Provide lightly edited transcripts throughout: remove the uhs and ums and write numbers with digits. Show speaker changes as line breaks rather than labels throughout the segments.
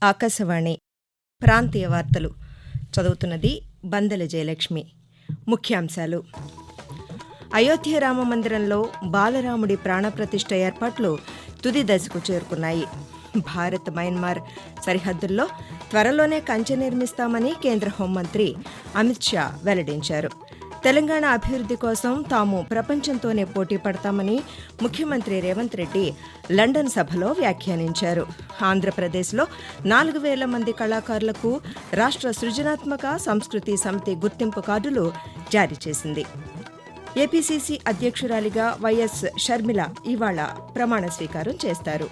ఆకాశవాణి ప్రాంతీయ వార్తలు చదువుతున్నది బందెల జయలక్ష్మి. ముఖ్యాంశాలు: అయోధ్య రామమందిరంలో బాలరాముడి ప్రాణప్రతిష్ఠ ఏర్పాట్లు తుది దశకు చేరుకున్నాయి. భారత్ మయన్మార్ సరిహద్దుల్లో త్వరలోనే కంచె నిర్మిస్తామని కేంద్ర హోంమంత్రి అమిత్ షా వెల్లడించారు. తెలంగాణ అభివృద్ధి కోసం తాము ప్రపంచంతోనే పోటీ పడతామని ముఖ్యమంత్రి రేవంత్ రెడ్డి లండన్ సభలో వ్యాఖ్యానించారు. ఆంధ్రప్రదేశ్లో 4,000 మంది కళాకారులకు రాష్ట్ర సృజనాత్మక సంస్కృతి సమితి గుర్తింపు కార్డులు జారీ చేసింది. ఏపీసీసీ అధ్యక్షురాలిగా వైఎస్ షర్మిల ఇవాళ ప్రమాణ స్వీకారం చేస్తారు.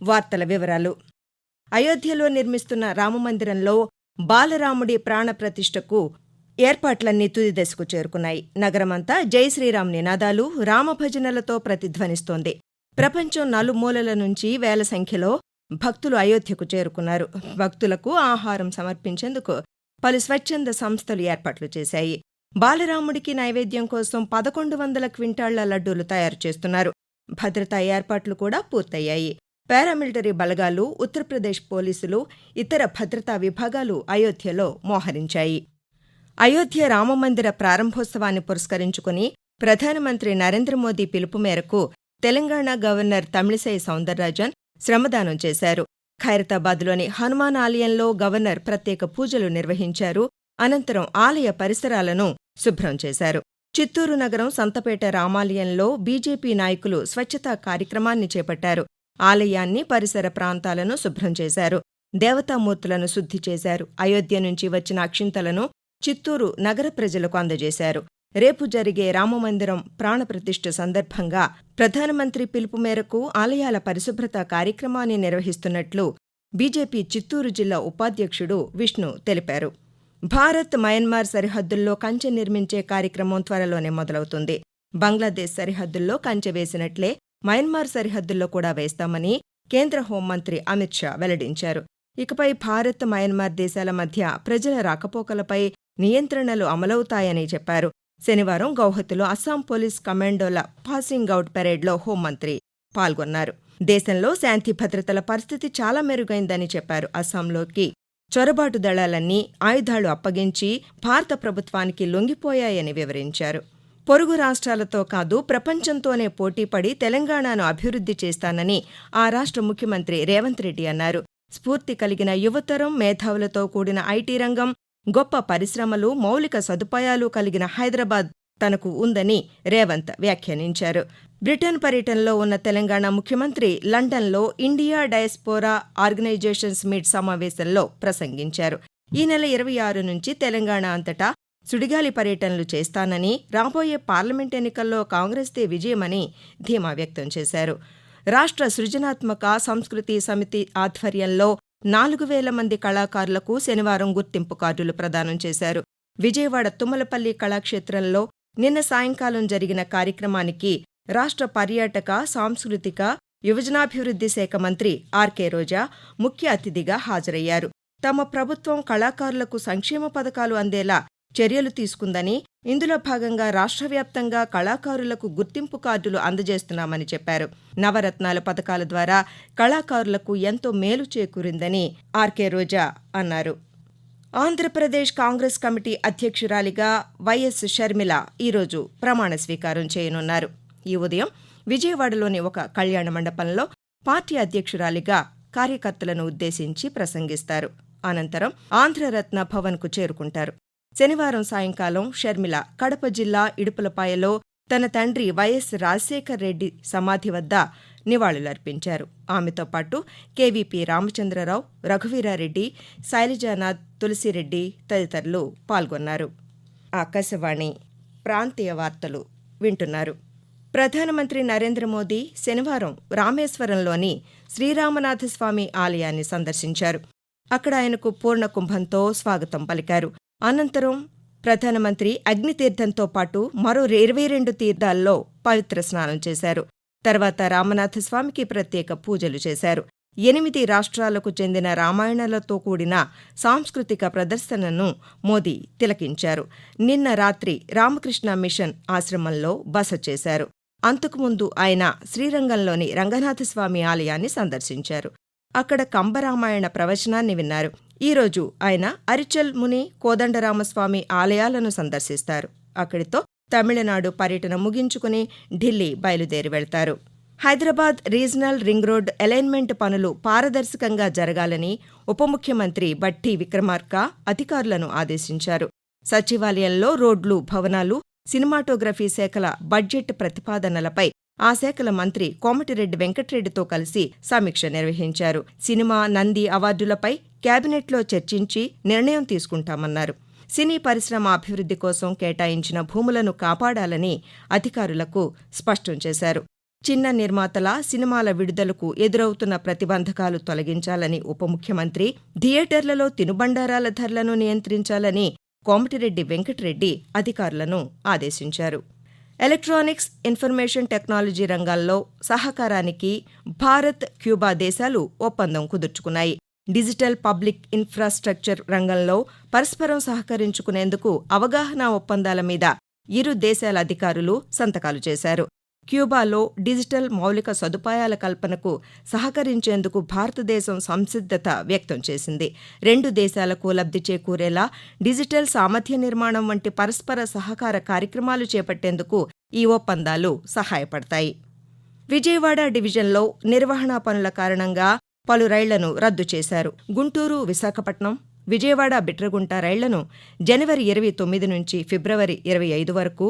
వార్తల వివరాలు: అయోధ్యలో నిర్మిస్తున్న రామమందిరంలో బాలరాముడి ప్రాణప్రతిష్ఠకు ఏర్పాట్లన్నీ తుది దశకు చేరుకున్నాయి. నగరమంతా జై శ్రీరామ్ నినాదాలు, రామభజనలతో ప్రతిధ్వనిస్తోంది. ప్రపంచం నలుమూలల నుంచి వేల సంఖ్యలో భక్తులు అయోధ్యకు చేరుకున్నారు. భక్తులకు ఆహారం సమర్పించేందుకు పలు స్వచ్ఛంద సంస్థలు ఏర్పాట్లు చేశాయి. బాలరాముడికి నైవేద్యం కోసం 1,100 క్వింటాళ్ల లడ్డూలు తయారు చేస్తున్నారు. భద్రతా ఏర్పాట్లు కూడా పూర్తయ్యాయి. పారామిలిటరీ బలగాలు, ఉత్తరప్రదేశ్ పోలీసులు, ఇతర భద్రతా విభాగాలు అయోధ్యలో మోహరించాయి. అయోధ్య రామమందిర ప్రారంభోత్సవాన్ని పురస్కరించుకుని ప్రధానమంత్రి నరేంద్ర మోదీ పిలుపు మేరకు తెలంగాణ గవర్నర్ తమిళిసై సౌందరరాజన్ శ్రమదానం చేశారు. ఖైరతాబాద్లోని హనుమాన్ ఆలయంలో గవర్నర్ ప్రత్యేక పూజలు నిర్వహించారు. అనంతరం ఆలయ పరిసరాలను శుభ్రం చేశారు. చిత్తూరు నగరం సంతపేట రామాలయంలో బీజేపీ నాయకులు స్వచ్ఛతా కార్యక్రమాన్ని చేపట్టారు. ఆలయాన్ని, పరిసర ప్రాంతాలను శుభ్రం చేశారు. దేవతామూర్తులను శుద్ధి చేశారు. అయోధ్య నుంచి వచ్చిన అక్షింతలను చిత్తూరు నగర ప్రజలకు అందజేశారు. రేపు జరిగే రామమందిరం ప్రాణప్రతిష్ఠ సందర్భంగా ప్రధానమంత్రి పిలుపు మేరకు ఆలయాల పరిశుభ్రత కార్యక్రమాన్ని నిర్వహిస్తున్నట్లు బీజేపీ చిత్తూరు జిల్లా ఉపాధ్యక్షుడు విష్ణు తెలిపారు. భారత్ మయన్మార్ సరిహద్దుల్లో కంచె నిర్మించే కార్యక్రమం త్వరలోనే మొదలవుతుంది. బంగ్లాదేశ్ సరిహద్దుల్లో కంచె వేసినట్లే మయన్మార్ సరిహద్దుల్లో కూడా వేస్తామని కేంద్ర హోంమంత్రి అమిత్ షా వెల్లడించారు. ఇకపై భారత్ మయన్మార్ దేశాల మధ్య ప్రజల రాకపోకలపై నియంత్రణలు అమలవుతాయని చెప్పారు. శనివారం గౌహతిలో అస్సాం పోలీస్ కమాండోల పాసింగ్ అవుట్ పెరేడ్లో హోంమంత్రి పాల్గొన్నారు. దేశంలో శాంతి భద్రతల పరిస్థితి చాలా మెరుగైందని చెప్పారు. అస్సాంలోకి చొరబాటు దళాలన్నీ ఆయుధాలు అప్పగించి భారత ప్రభుత్వానికి లొంగిపోయాయని వివరించారు. పొరుగు రాష్ట్రాలతో కాదు, ప్రపంచంతోనే పోటీపడి తెలంగాణను అభివృద్ధి చేస్తానని ఆ రాష్ట్ర ముఖ్యమంత్రి రేవంత్ రెడ్డి అన్నారు. స్ఫూర్తి కలిగిన యువతరం, మేధావులతో కూడిన ఐటీ రంగం, గొప్ప పరిశ్రమలు, మౌలిక సదుపాయాలు కలిగిన హైదరాబాద్ తనకు ఉందని రేవంత్ వ్యాఖ్యానించారు. బ్రిటన్ పర్యటనలో ఉన్న తెలంగాణ ముఖ్యమంత్రి లండన్లో ఇండియా డయాస్పోరా ఆర్గనైజేషన్స్ మీట్ సమావేశంలో ప్రసంగించారు. ఈ నెల 26 నుంచి తెలంగాణ అంతటా సుడిగాలి పర్యటనలు చేస్తానని, రాబోయే పార్లమెంట్ ఎన్నికల్లో కాంగ్రెస్దే విజయమని ధీమా వ్యక్తం చేశారు. రాష్ట్ర సృజనాత్మక సంస్కృతి సమితి ఆధ్వర్యంలో 4,000 మంది కళాకారులకు శనివారం గుర్తింపు కార్డులు ప్రదానం చేశారు. విజయవాడ తుమ్మలపల్లి కళాక్షేత్రంలో నిన్న సాయంకాలం జరిగిన కార్యక్రమానికి రాష్ట్ర పర్యాటక, సాంస్కృతిక, యువజనాభివృద్ధి శాఖ మంత్రి ఆర్కే రోజా ముఖ్య అతిథిగా హాజరయ్యారు. తమ ప్రభుత్వం కళాకారులకు సంక్షేమ పథకాలు అందేలా చర్యలు తీసుకుందని, ఇందులో భాగంగా రాష్ట్ర వ్యాప్తంగా కళాకారులకు గుర్తింపు కార్డులు అందజేస్తున్నామని చెప్పారు. నవరత్నాల పథకాల ద్వారా కళాకారులకు ఎంతో మేలు చేకూరిందని ఆర్కే రోజా అన్నారు. ఆంధ్రప్రదేశ్ కాంగ్రెస్ కమిటీ అధ్యక్షురాలిగా వైఎస్ షర్మిల ఈరోజు ప్రమాణ స్వీకారం చేయనున్నారు. ఈ ఉదయం విజయవాడలోని ఒక కళ్యాణ మండపంలో పార్టీ అధ్యక్షురాలిగా కార్యకర్తలను ఉద్దేశించి ప్రసంగిస్తారు. అనంతరం ఆంధ్రరత్న భవన్కు చేరుకుంటారు. శనివారం సాయంకాలం షర్మిల కడప జిల్లా ఇడుపులపాయలో తన తండ్రి వైఎస్ రాజశేఖర్ రెడ్డి సమాధి వద్ద నివాళులర్పించారు. ఆమెతో పాటు కేవీపీ రామచంద్రరావు, రఘువీరారెడ్డి, శైలజానాథ్, తులసిరెడ్డి తదితరులు పాల్గొన్నారు. ఆకాశవాణి ప్రాంతీయ వార్తలు వింటున్నారు. ప్రధానమంత్రి నరేంద్ర మోదీ శనివారం రామేశ్వరంలోని శ్రీరామనాథస్వామి ఆలయాన్ని సందర్శించారు. అక్కడ ఆయనకు పూర్ణ కుంభంతో స్వాగతం పలికారు. అనంతరం ప్రధానమంత్రి అగ్నితీర్థంతో పాటు మరో 22 తీర్థాల్లో పవిత్ర స్నానం చేశారు. తర్వాత రామనాథస్వామికి ప్రత్యేక పూజలు చేశారు. 8 రాష్ట్రాలకు చెందిన రామాయణాలతో కూడిన సాంస్కృతిక ప్రదర్శనను మోదీ తిలకించారు. నిన్న రాత్రి రామకృష్ణ మిషన్ ఆశ్రమంలో బస చేశారు. అంతకుముందు ఆయన శ్రీరంగంలోని రంగనాథస్వామి ఆలయాన్ని సందర్శించారు. అక్కడ కంబరామాయణ ప్రవచనాన్ని విన్నారు. ఈరోజు ఆయన అరిచల్ ముని కోదండరామస్వామి ఆలయాలను సందర్శిస్తారు. అక్కడితో తమిళనాడు పర్యటన ముగించుకుని ఢిల్లీ బయలుదేరి వెళ్తారు. Hyderabad regional ring road alignment పనులు పారదర్శకంగా జరగాలని ఉప ముఖ్యమంత్రి బట్టి విక్రమార్క అధికారులను ఆదేశించారు. సచివాలయంలో రోడ్లు, భవనాలు, సినిమాటోగ్రఫీ శాఖల బడ్జెట్ ప్రతిపాదనలపై ఆ శాఖల మంత్రి కోమటిరెడ్డి వెంకట్రెడ్డితో కలిసి సమీక్ష నిర్వహించారు. సినిమా నంది అవార్డులపై కేబినెట్లో చర్చించి నిర్ణయం తీసుకుంటామన్నారు. సినీ పరిశ్రమ అభివృద్ధి కోసం కేటాయించిన భూములను కాపాడాలని అధికారులకు స్పష్టం చేశారు. చిన్న నిర్మాతల సినిమాల విడుదలకు ఎదురవుతున్న ప్రతిబంధకాలు తొలగించాలని ఉప ముఖ్యమంత్రి, థియేటర్లలో తినుబండారాల ధరలను నియంత్రించాలని కోమటిరెడ్డి వెంకటరెడ్డి అధికారులను ఆదేశించారు. ఎలక్ట్రానిక్స్, ఇన్ఫర్మేషన్ టెక్నాలజీ రంగాల్లో సహకారానికి భారత్, క్యూబా దేశాలు ఒప్పందం కుదుర్చుకున్నాయి. డిజిటల్ పబ్లిక్ ఇన్ఫ్రాస్ట్రక్చర్ రంగంలో పరస్పరం సహకరించుకునేందుకు అవగాహన ఒప్పందాల మీద ఇరు దేశాల అధికారులు సంతకాలు చేశారు. క్యూబాలో డిజిటల్ మౌలిక సదుపాయాల కల్పనకు సహకరించేందుకు భారతదేశం సంసిద్ధత వ్యక్తం చేసింది. రెండు దేశాలకు లబ్ధి చేకూరేలా డిజిటల్ సామర్థ్య నిర్మాణం వంటి పరస్పర సహకార కార్యక్రమాలు చేపట్టేందుకు ఈ ఒప్పందాలు సహాయపడతాయి. విజయవాడ డివిజన్లో నిర్వహణా పనుల కారణంగా పలు రైళ్లను రద్దు చేశారు. గుంటూరు, విశాఖపట్నం, విజయవాడ, బిట్రగుంట రైళ్లను జనవరి 29 నుంచి ఫిబ్రవరి 25 వరకు,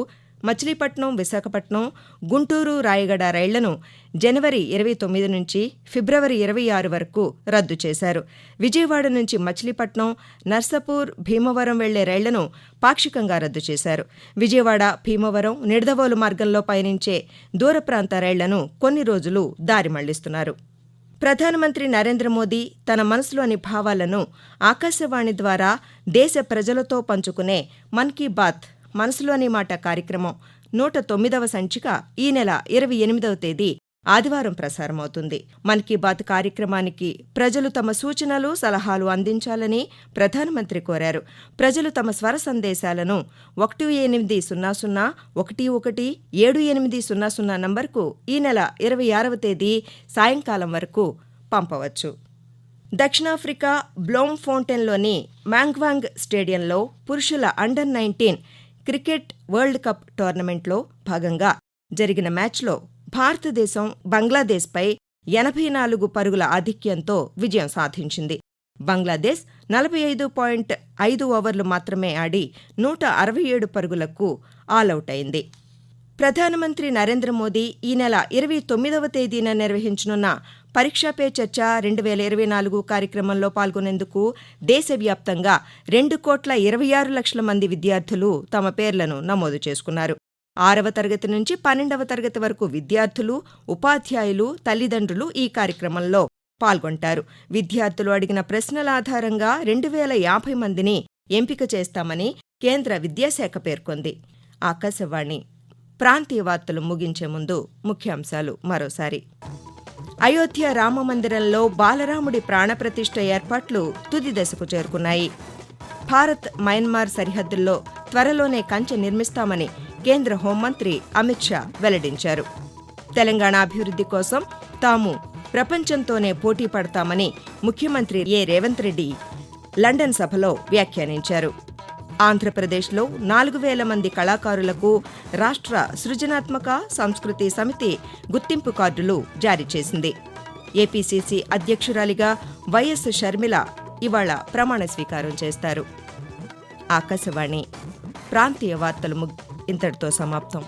మచిలీపట్నం, విశాఖపట్నం, గుంటూరు, రాయగడ రైళ్లను జనవరి 29 నుంచి ఫిబ్రవరి 26 వరకు రద్దు చేశారు. విజయవాడ నుంచి మచిలీపట్నం, నర్సాపూర్, భీమవరం వెళ్లే రైళ్లను పాక్షికంగా రద్దు చేశారు. విజయవాడ, భీమవరం, నిడదవోలు మార్గంలో పయనించే దూర ప్రాంత రైళ్లను కొన్ని రోజులు దారి మళ్లిస్తున్నారు. ప్రధానమంత్రి నరేంద్ర మోదీ తన మనసులోని భావాలను ఆకాశవాణి ద్వారా దేశ ప్రజలతో పంచుకునే మన్ కీ బాత్ మనసులోని మాట కార్యక్రమం 109వ సంచిక ఈ నెల 28వ తేదీ ఆదివారం ప్రసారమవుతుంది. మన్ కీ బాత్ కార్యక్రమానికి ప్రజలు తమ సూచనలు, సలహాలు అందించాలని ప్రధానమంత్రి కోరారు. ప్రజలు తమ స్వర సందేశాలను 1800-11-7800 నంబర్కు ఈ నెల 26వ తేదీ సాయంకాలం వరకు పంపవచ్చు. దక్షిణాఫ్రికా బ్లోమ్ ఫౌంటైన్లోని మ్యాంగ్వాంగ్ స్టేడియంలో పురుషుల అండర్-19 క్రికెట్ వరల్డ్ కప్ టోర్నమెంట్లో భాగంగా జరిగిన మ్యాచ్లో భారతదేశం బంగ్లాదేశ్పై 84 పరుగుల ఆధిక్యంతో విజయం సాధించింది. బంగ్లాదేశ్ 45.5 ఓవర్లు మాత్రమే ఆడి 167 పరుగులకు ఆలౌట్ అయింది. ప్రధానమంత్రి నరేంద్ర మోదీ ఈ నెల 29వ తేదీన నిర్వహించనున్న పరీక్షా పే చర్చ 2024 కార్యక్రమంలో పాల్గొనేందుకు దేశవ్యాప్తంగా 2,26,00,000 మంది విద్యార్థులు తమ పేర్లను నమోదు చేసుకున్నారు. 6వ తరగతి నుంచి 12వ తరగతి వరకు విద్యార్థులు, ఉపాధ్యాయులు, తల్లిదండ్రులు ఈ కార్యక్రమంలో పాల్గొంటారు. విద్యార్థులు అడిగిన ప్రశ్నల ఆధారంగా 2,050 మందిని ఎంపిక చేస్తామని కేంద్ర విద్యాశాఖ పేర్కొంది. ఆకాశవాణి ప్రాంతీయ వార్తలు ముగించే ముందు ముఖ్యాంశాలు మరోసారి. అయోధ్య రామమందిరంలో బాలరాముడి ప్రాణప్రతిష్ఠ ఏర్పాట్లు తుది దశకు చేరుకున్నాయి. భారత్, మయన్మార్ సరిహద్దుల్లో త్వరలోనే కంచె నిర్మిస్తామని కేంద్ర హోంమంత్రి అమిత్ షా వెల్లడించారు. తెలంగాణ అభివృద్ధి కోసం తాము ప్రపంచంతోనే పోటీ పడతామని ముఖ్యమంత్రి రేవంత్ రెడ్డి లండన్ సభలో వ్యాఖ్యానించారు. ఆంధ్రప్రదేశ్లో 4,000 మంది కళాకారులకు రాష్ట్ర సృజనాత్మక సంస్కృతి సమితి గుర్తింపు కార్డులు జారీ చేసింది. ఏపీసీసీ అధ్యక్షురాలిగా వైఎస్ షర్మిల ఇవాళ ప్రమాణ స్వీకారం చేస్తారు. ఆకాశవాణి ప్రాంతీయ వార్తలు ఇంతటితో సమాప్తం.